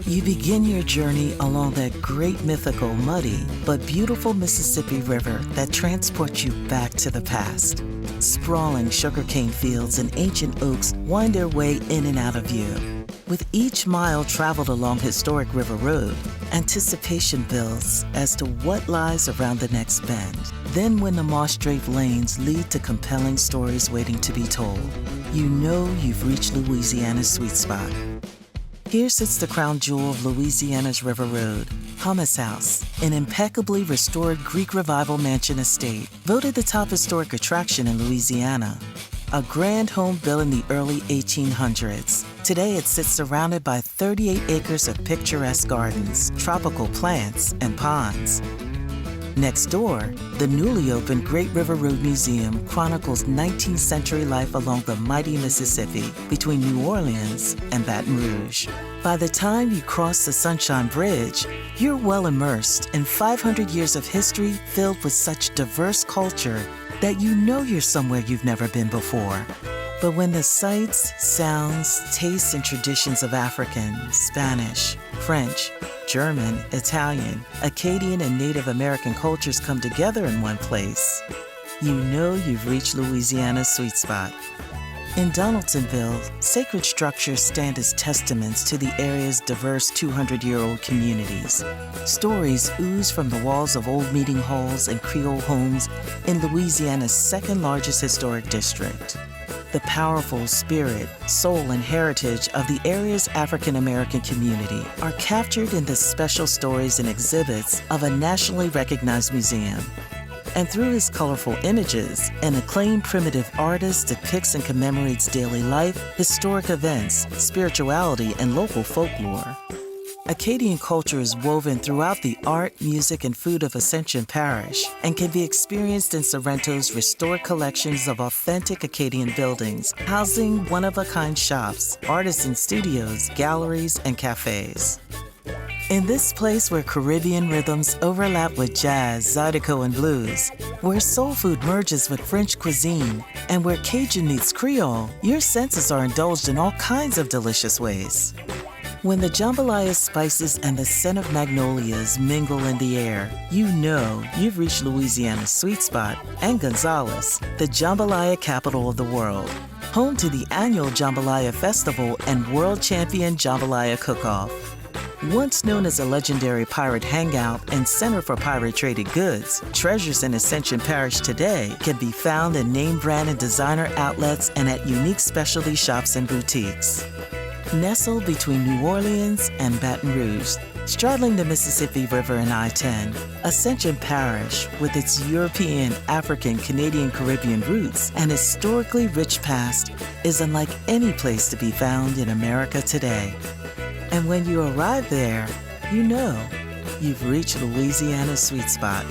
You begin your journey along that great mythical, muddy, but beautiful Mississippi River that transports you back to the past. Sprawling sugarcane fields and ancient oaks wind their way in and out of view. With each mile traveled along historic River Road, anticipation builds as to what lies around the next bend. Then when the moss-draped lanes lead to compelling stories waiting to be told, you know you've reached Louisiana's sweet spot. Here sits the crown jewel of Louisiana's River Road, Hummus House, an impeccably restored Greek Revival mansion estate, voted the top historic attraction in Louisiana. A grand home built in the early 1800s. Today it sits surrounded by 38 acres of picturesque gardens, tropical plants, and ponds. Next door, the newly opened Great River Road Museum chronicles 19th century life along the mighty Mississippi between New Orleans and Baton Rouge. By the time you cross the Sunshine Bridge, you're well immersed in 500 years of history filled with such diverse culture that you know you're somewhere you've never been before. But when the sights, sounds, tastes, and traditions of African, Spanish, French, German, Italian, Acadian, and Native American cultures come together in one place, you know you've reached Louisiana's sweet spot. In Donaldsonville, sacred structures stand as testaments to the area's diverse 200-year-old communities. Stories ooze from the walls of old meeting halls and Creole homes in Louisiana's second-largest historic district. The powerful spirit, soul, and heritage of the area's African-American community are captured in the special stories and exhibits of a nationally recognized museum. And through his colorful images, an acclaimed primitive artist depicts and commemorates daily life, historic events, spirituality, and local folklore. Acadian culture is woven throughout the art, music, and food of Ascension Parish and can be experienced in Sorrento's restored collections of authentic Acadian buildings, housing one-of-a-kind shops, artisan studios, galleries, and cafes. In this place where Caribbean rhythms overlap with jazz, zydeco, and blues, where soul food merges with French cuisine, and where Cajun meets Creole, your senses are indulged in all kinds of delicious ways. When the jambalaya spices and the scent of magnolias mingle in the air, you know you've reached Louisiana's sweet spot and Gonzales, the jambalaya capital of the world, home to the annual Jambalaya Festival and world champion Jambalaya Cook-Off. Once known as a legendary pirate hangout and center for pirate-traded goods, treasures in Ascension Parish today can be found in name brand and designer outlets and at unique specialty shops and boutiques. Nestled between New Orleans and Baton Rouge, straddling the Mississippi River and I-10, Ascension Parish, with its European, African, Canadian, Caribbean roots and historically rich past, is unlike any place to be found in America today. And when you arrive there, you know you've reached Louisiana's sweet spot.